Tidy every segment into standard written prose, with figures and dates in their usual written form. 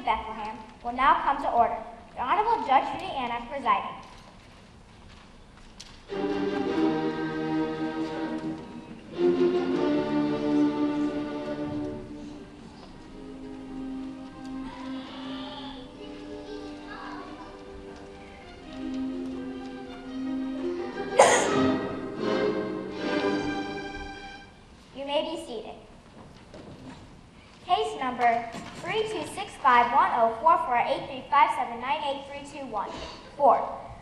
Bethlehem will now come to order. The Honorable Judge Judy Anna presiding. You may be seated. Case number 32651044835798321. 4.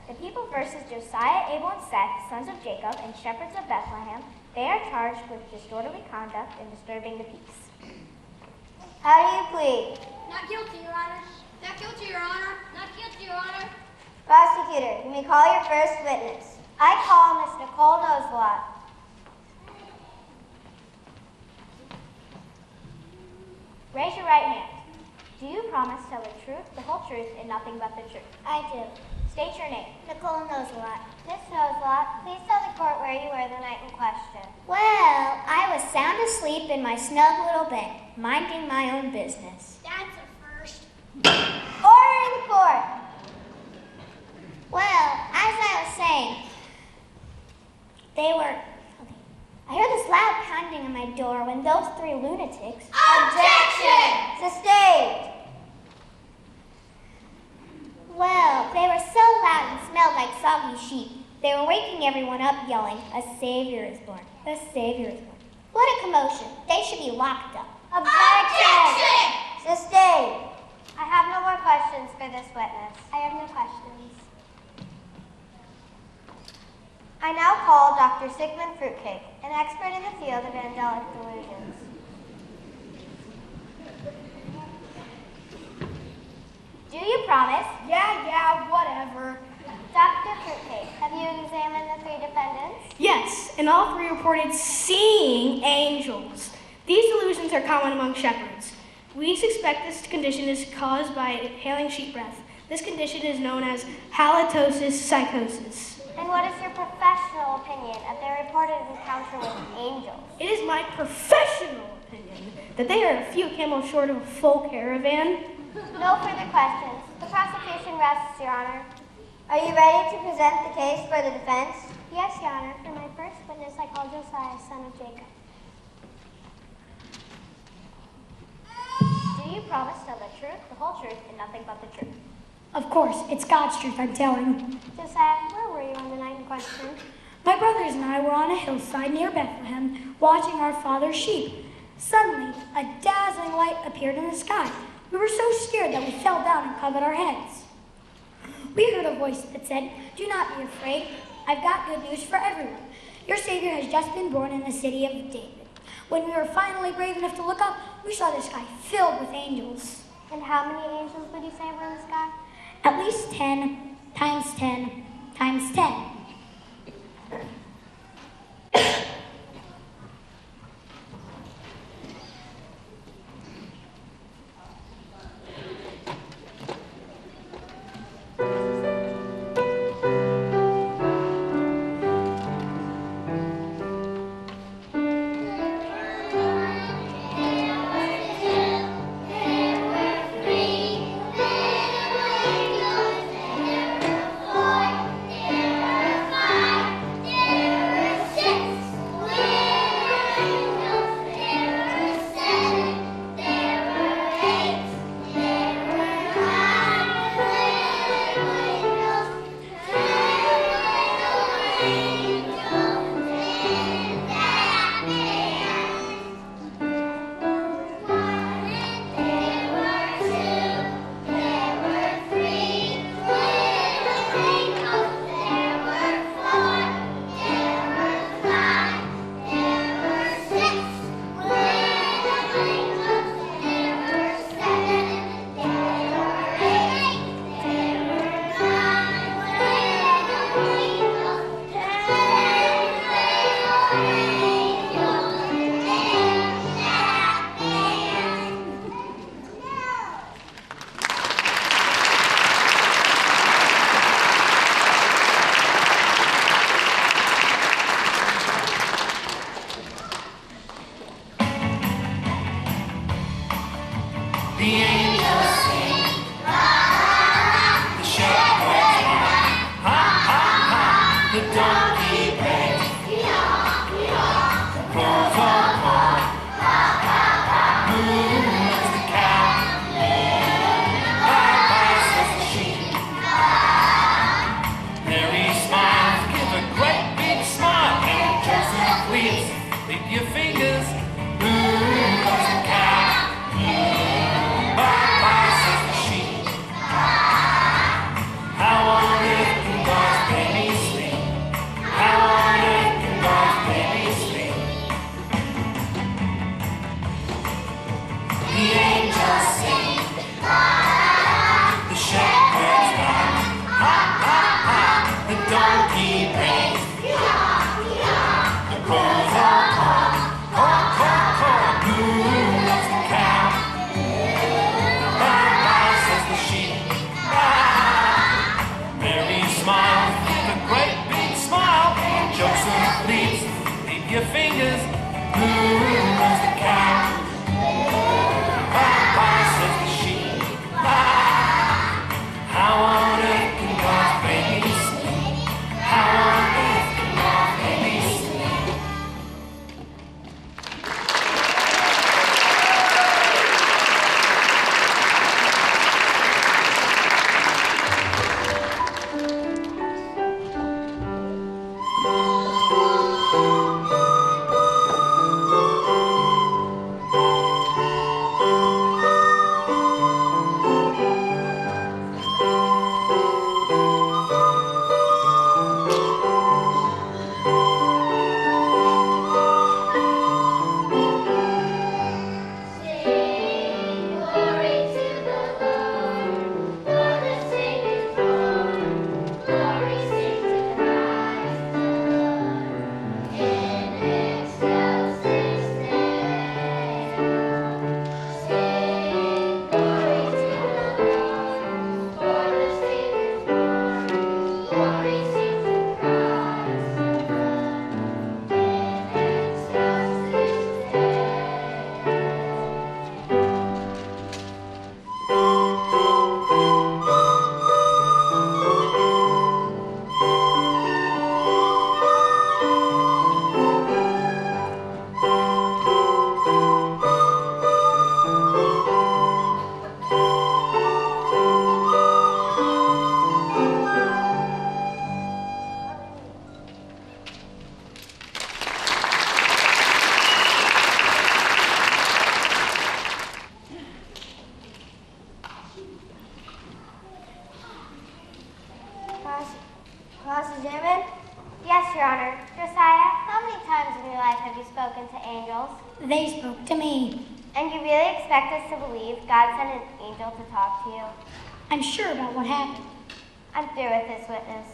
The people versus Josiah, Abel, and Seth, sons of Jacob, and shepherds of Bethlehem. They are charged with disorderly conduct and disturbing the peace. How do you plead? Not guilty, Your Honor. Not guilty, Your Honor. Not guilty, Your Honor. Prosecutor, you may call your first witness. I call Miss Nicole Noselot. Raise your right hand. Do you promise to tell the truth, the whole truth, and nothing but the truth? I do. State your name. Nicole Noselot. Miss Noselot, please tell the court where you were the night in question. Well, I was sound asleep in my snug little bed, minding my own business. That's a first. Order in the court. Well, as I was saying, I heard this loud pounding on my door when those three lunatics... Objection! Sustained. Well, they were so loud and smelled like soggy sheep. They were waking everyone up yelling, "A Savior is born! A Savior is born!" What a commotion. They should be locked up. Objection! Sustained. I have no more questions for this witness. I have no questions. I now call Dr. Sigmund Fruitcake, an expert in the field of angelic delusions. Do you promise? Yeah, whatever. Dr. Fruitcake, have you examined the three defendants? Yes, and all three reported seeing angels. These delusions are common among shepherds. We suspect this condition is caused by inhaling sheep breath. This condition is known as halitosis psychosis. And what is your professional opinion of their reported encounter with angels? It is my professional opinion that they are a few camels short of a full caravan. No further questions. The prosecution rests, Your Honor. Are you ready to present the case for the defense? Yes, Your Honor. For my first witness, I call Josiah, son of Jacob. Do you promise to tell the truth, the whole truth, and nothing but the truth? Of course, it's God's truth I'm telling. Josiah, where were you on the night in question? My brothers and I were on a hillside near Bethlehem watching our father's sheep. Suddenly, a dazzling light appeared in the sky. We were so scared that we fell down and covered our heads. We heard a voice that said, "Do not be afraid. I've got good news for everyone. Your Savior has just been born in the city of David." When we were finally brave enough to look up, we saw the sky filled with angels. And how many angels would you say were in the sky? At least 10 times 10 times 10. There were Cross-examine? Yes, Your Honor. Josiah, How many times in your life have you spoken to angels? They spoke to me. and you really expect us to believe God sent an angel to talk to you? I'm sure about what happened. I'm through with this witness.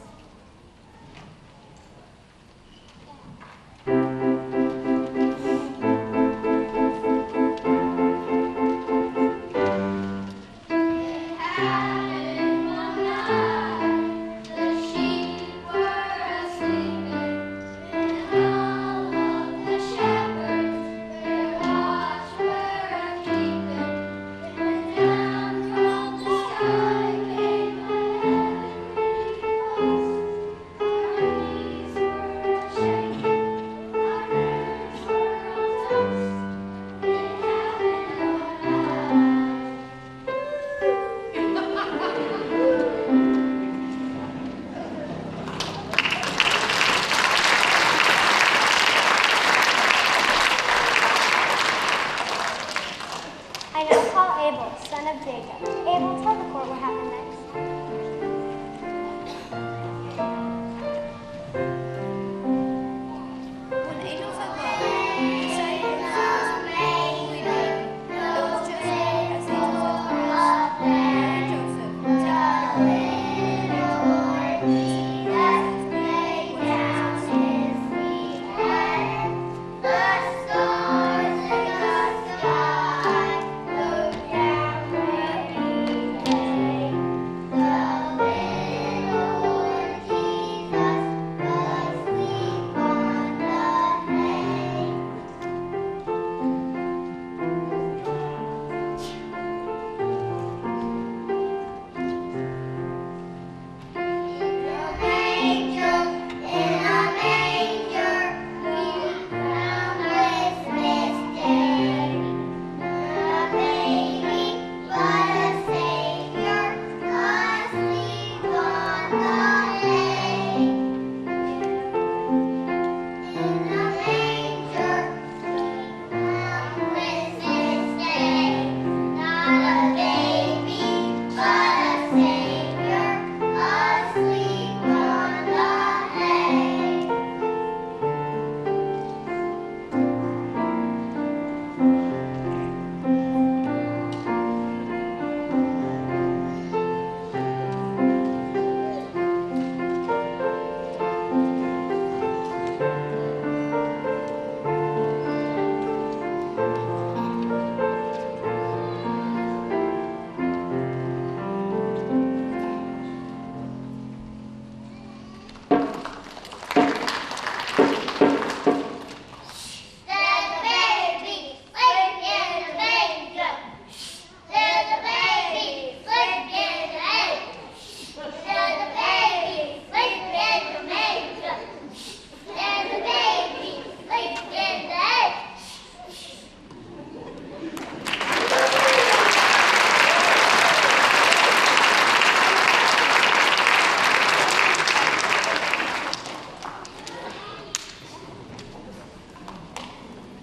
I now call Abel, son of Jacob. Abel, tell the court what happened next. When the angels had left, the sight of Jesus' holy baby, it was just as the angels had promised. Mary and Joseph, taking care of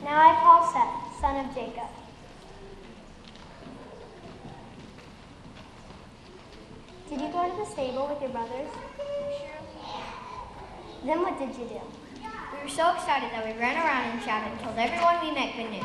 Now I call Seth, son of Jacob. Did you go to the stable with your brothers? Then what did you do? We were so excited that we ran around and shouted and told everyone we met good news.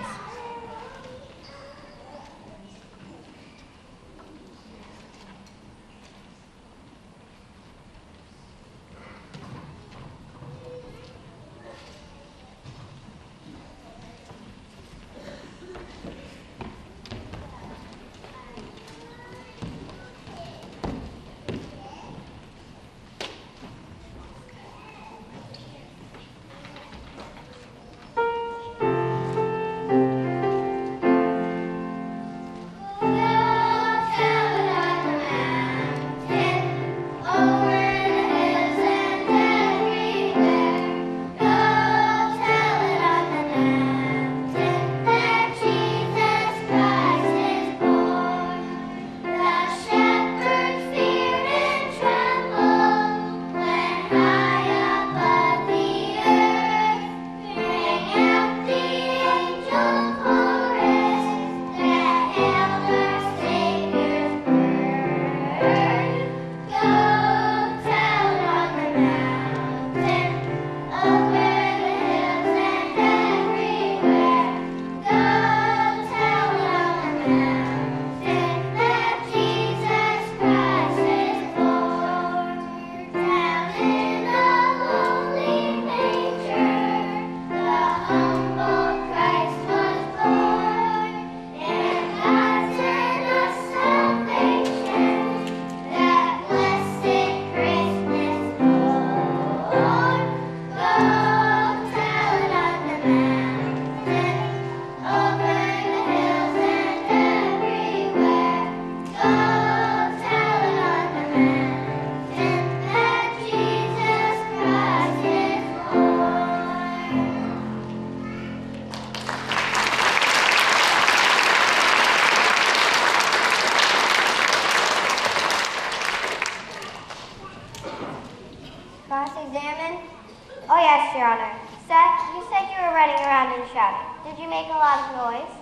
Oh yes, Your Honor. Seth, you said you were running around and shouting. Did you make a lot of noise?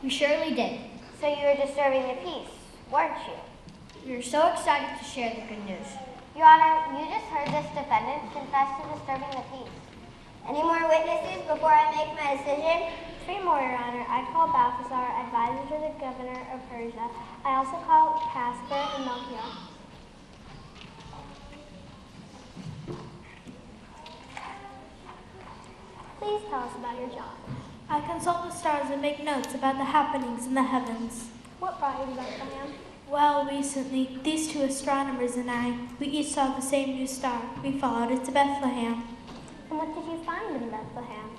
We surely did. So you were disturbing the peace, weren't you? We were so excited to share the good news. Your Honor, you just heard this defendant confess to disturbing the peace. Any more witnesses before I make my decision? 3 more, Your Honor. I call Balthazar, advisor to the governor of Persia. I also call Casper and Melchior. Please tell us about your job. I consult the stars and make notes about the happenings in the heavens. What brought you to Bethlehem? Well, recently, these 2 astronomers and I, we each saw the same new star. We followed it to Bethlehem. And what did you find in Bethlehem?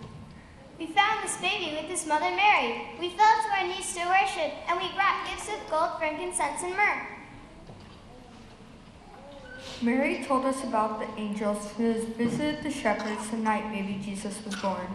We found this baby with his mother Mary. We fell to our knees to worship, and we brought gifts of gold, frankincense, and myrrh. Mary told us about the angels who had visited the shepherds the night baby Jesus was born.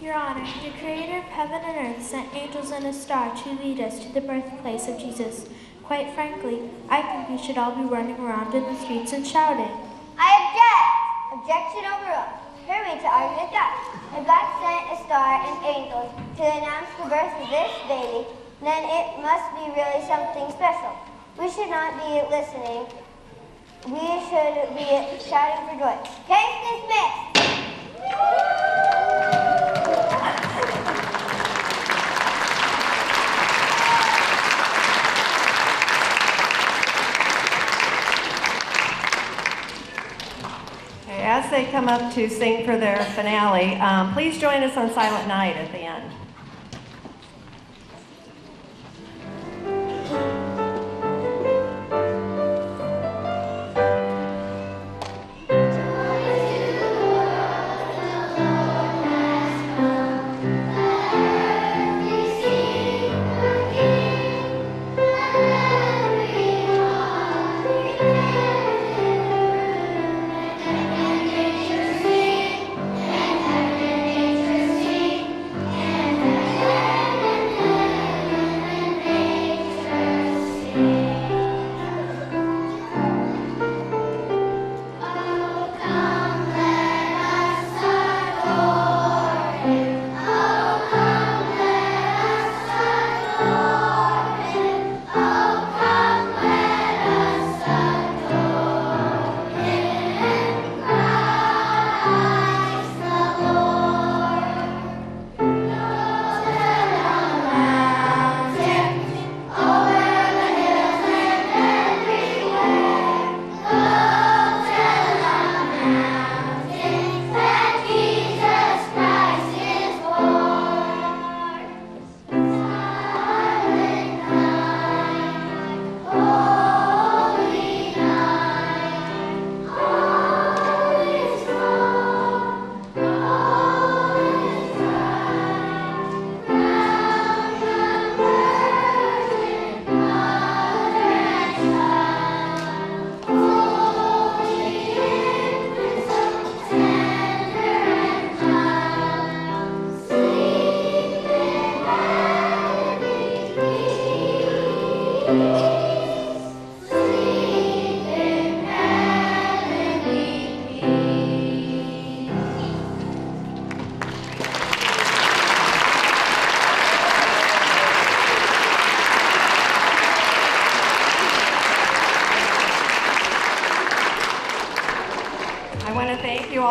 Your Honor, the Creator of heaven and earth sent angels and a star to lead us to the birthplace of Jesus. Quite frankly, I think we should all be running around in the streets and shouting. I object! Objection overruled. Hear me to argue the fact. If God sent a star and angels to announce the birth of this baby, then it must be really something special. We should not be listening. We should be shouting for joy. Case dismissed! As they come up to sing for their finale, please join us on Silent Night at the end. And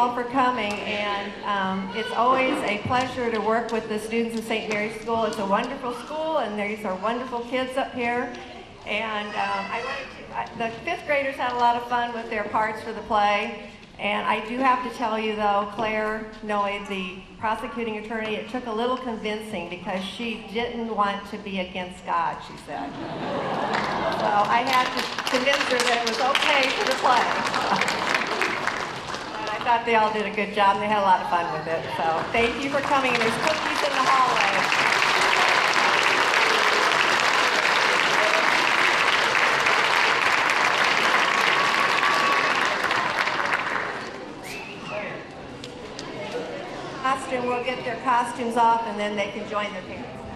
all for coming, and it's always a pleasure to work with the students of St. Mary's School. It's a wonderful school, and these are wonderful kids up here. And the fifth graders had a lot of fun with their parts for the play. And I do have to tell you, though, Claire Noe, the prosecuting attorney, it took a little convincing because she didn't want to be against God, she said. So I had to convince her that it was okay for the play. And I thought they all did a good job, and they had a lot of fun with it. So thank you for coming, and there's cookies in the hallway. Costume, we'll get their costumes off, and then they can join their parents.